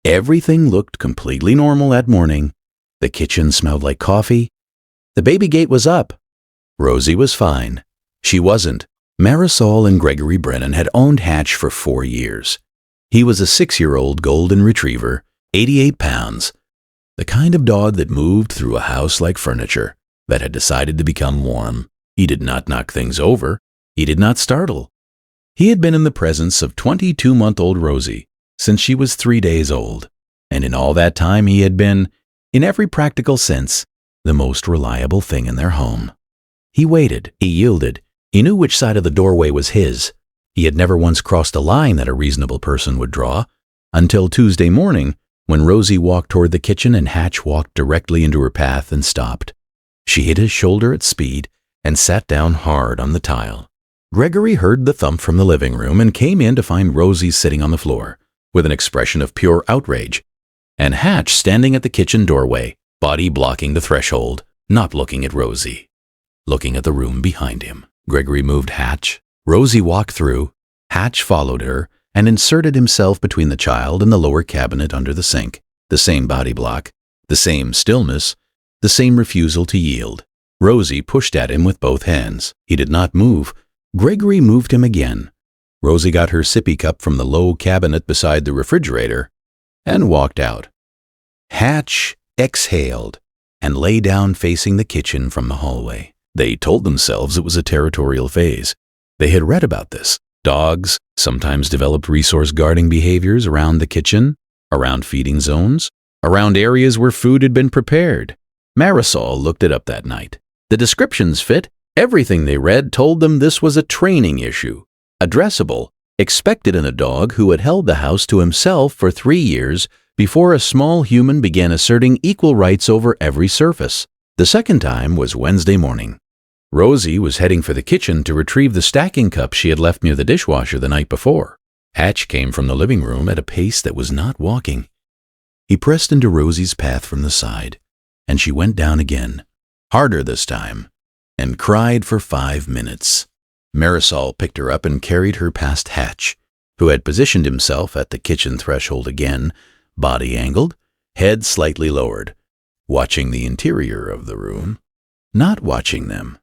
Everything looked completely normal that morning. The kitchen smelled like coffee. The baby gate was up. Rosie was fine. She wasn't. Marisol and Gregory Brennan had owned Hatch for 4 years. He was a 6-year-old golden retriever, 88 pounds, the kind of dog that moved through a house like furniture, that had decided to become warm. He did not knock things over. He did not startle. He had been in the presence of 22-month-old Rosie since she was 3 days old, and in all that time he had been, in every practical sense, the most reliable thing in their home. He waited. He yielded. He knew which side of the doorway was his. He had never once crossed a line that a reasonable person would draw, until Tuesday morning, when Rosie walked toward the kitchen and Hatch walked directly into her path and stopped. She hit his shoulder at speed and sat down hard on the tile. Gregory heard the thump from the living room and came in to find Rosie sitting on the floor, with an expression of pure outrage, and Hatch standing at the kitchen doorway, body blocking the threshold, not looking at Rosie, looking at the room behind him. Gregory moved Hatch. Rosie walked through. Hatch followed her and inserted himself between the child and the lower cabinet under the sink. The same body block, the same stillness, the same refusal to yield. Rosie pushed at him with both hands. He did not move. Gregory moved him again. Rosie got her sippy cup from the low cabinet beside the refrigerator and walked out. Hatch exhaled and lay down facing the kitchen from the hallway. They told themselves it was a territorial phase. They had read about this. Dogs sometimes developed resource guarding behaviors around the kitchen, around feeding zones, around areas where food had been prepared. Marisol looked it up that night. The descriptions fit. Everything they read told them this was a training issue, addressable, expected in a dog who had held the house to himself for 3 years before a small human began asserting equal rights over every surface. The second time was Wednesday morning. Rosie was heading for the kitchen to retrieve the stacking cup she had left near the dishwasher the night before. Hatch came from the living room at a pace that was not walking. He pressed into Rosie's path from the side, and she went down again, harder this time, and cried for 5 minutes. Marisol picked her up and carried her past Hatch, who had positioned himself at the kitchen threshold again, body angled, head slightly lowered, watching the interior of the room, not watching them.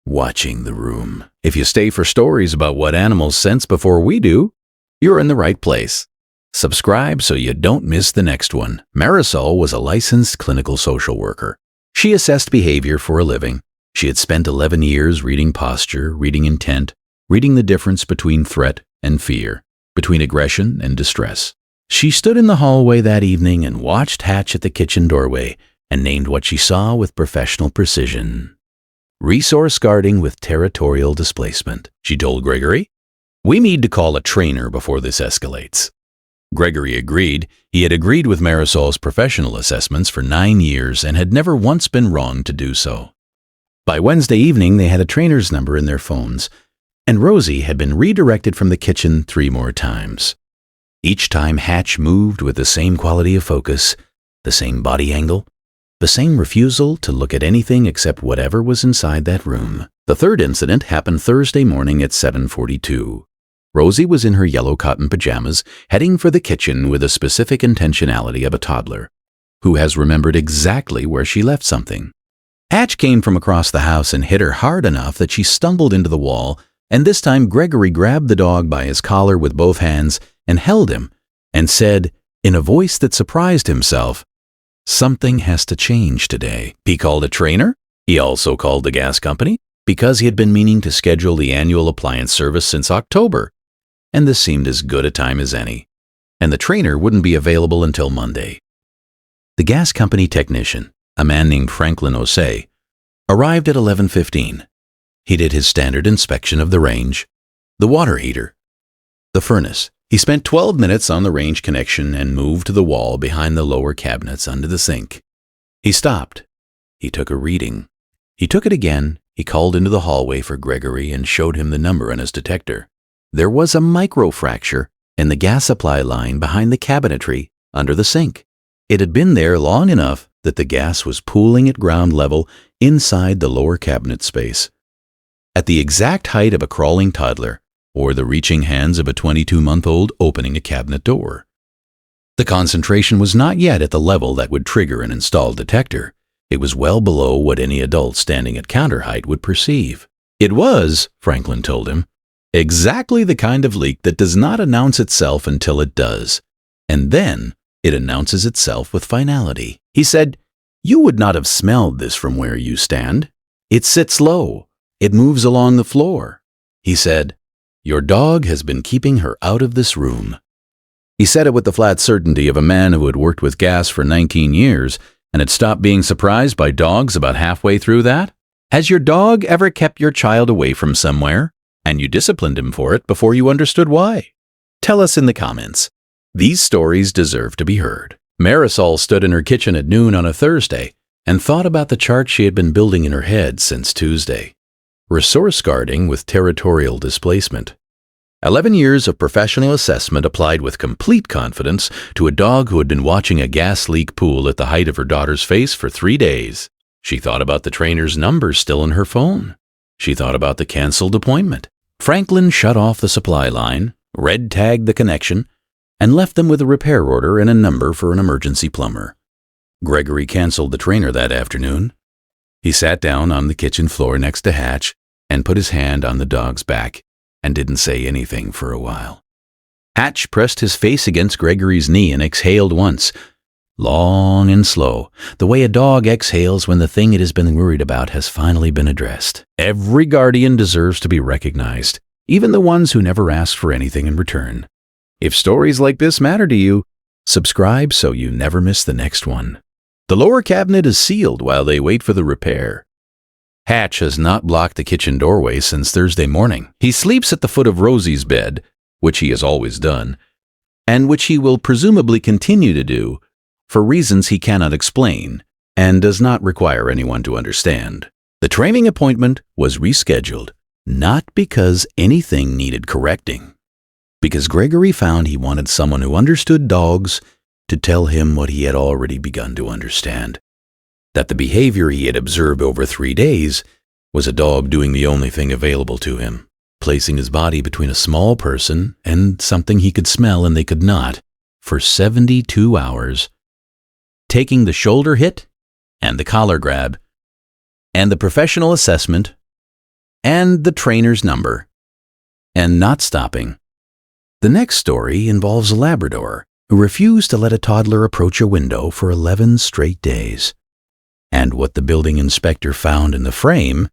Watching the room. If you stay for stories about what animals sense before we do, you're in the right place. Subscribe so you don't miss the next one. Marisol was a licensed clinical social worker. She assessed behavior for a living. She had spent 11 years reading posture, reading intent, reading the difference between threat and fear, between aggression and distress. She stood in the hallway that evening and watched Hatch at the kitchen doorway and named what she saw with professional precision. Resource guarding with territorial displacement, she told Gregory. We need to call a trainer before this escalates. Gregory agreed. He had agreed with Marisol's professional assessments for 9 years and had never once been wrong to do so. By Wednesday evening, they had a trainer's number in their phones, and Rosie had been redirected from the kitchen 3 more times. Each time Hatch moved with the same quality of focus, the same body angle, the same refusal to look at anything except whatever was inside that room. The third incident happened Thursday morning at 7:42. Rosie was in her yellow cotton pajamas, heading for the kitchen with the specific intentionality of a toddler, who has remembered exactly where she left something. Hatch came from across the house and hit her hard enough that she stumbled into the wall, and this time Gregory grabbed the dog by his collar with both hands and held him, and said, in a voice that surprised himself, "Something has to change today." He called a trainer. He also called the gas company, because he had been meaning to schedule the annual appliance service since October, and this seemed as good a time as any, and the trainer wouldn't be available until Monday. The gas company technician, a man named Franklin Osei, arrived at 11:15. He did his standard inspection of the range, the water heater, the furnace. He spent 12 minutes on the range connection and moved to the wall behind the lower cabinets under the sink. He stopped. He took a reading. He took it again. He called into the hallway for Gregory and showed him the number on his detector. There was a microfracture in the gas supply line behind the cabinetry under the sink. It had been there long enough that the gas was pooling at ground level inside the lower cabinet space. At the exact height of a crawling toddler, or the reaching hands of a 22-month-old opening a cabinet door. The concentration was not yet at the level that would trigger an installed detector. It was well below what any adult standing at counter height would perceive. It was, Franklin told him, exactly the kind of leak that does not announce itself until it does, and then it announces itself with finality. He said, "You would not have smelled this from where you stand. It sits low. It moves along the floor." He said, "Your dog has been keeping her out of this room." He said it with the flat certainty of a man who had worked with gas for 19 years and had stopped being surprised by dogs about halfway through that. Has your dog ever kept your child away from somewhere, and you disciplined him for it before you understood why? Tell us in the comments. These stories deserve to be heard. Marisol stood in her kitchen at noon on a Thursday and thought about the chart she had been building in her head since Tuesday. Resource guarding with territorial displacement. 11 years of professional assessment applied with complete confidence to a dog who had been watching a gas leak pool at the height of her daughter's face for 3 days. She thought about the trainer's number still in her phone. She thought about the canceled appointment. Franklin shut off the supply line, red-tagged the connection, and left them with a repair order and a number for an emergency plumber. Gregory canceled the trainer that afternoon. He sat down on the kitchen floor next to Hatch and put his hand on the dog's back and didn't say anything for a while. Hatch pressed his face against Gregory's knee and exhaled once, long and slow, the way a dog exhales when the thing it has been worried about has finally been addressed. Every guardian deserves to be recognized, even the ones who never ask for anything in return. If stories like this matter to you, subscribe so you never miss the next one. The lower cabinet is sealed while they wait for the repair. Hatch has not blocked the kitchen doorway since Thursday morning. He sleeps at the foot of Rosie's bed, which he has always done, and which he will presumably continue to do for reasons he cannot explain and does not require anyone to understand. The training appointment was rescheduled, not because anything needed correcting, because Gregory found he wanted someone who understood dogs to tell him what he had already begun to understand, that the behavior he had observed over 3 days was a dog doing the only thing available to him, placing his body between a small person and something he could smell and they could not, for 72 hours, taking the shoulder hit and the collar grab and the professional assessment and the trainer's number and not stopping. The next story involves a Labrador who refused to let a toddler approach a window for 11 straight days. And what the building inspector found in the frame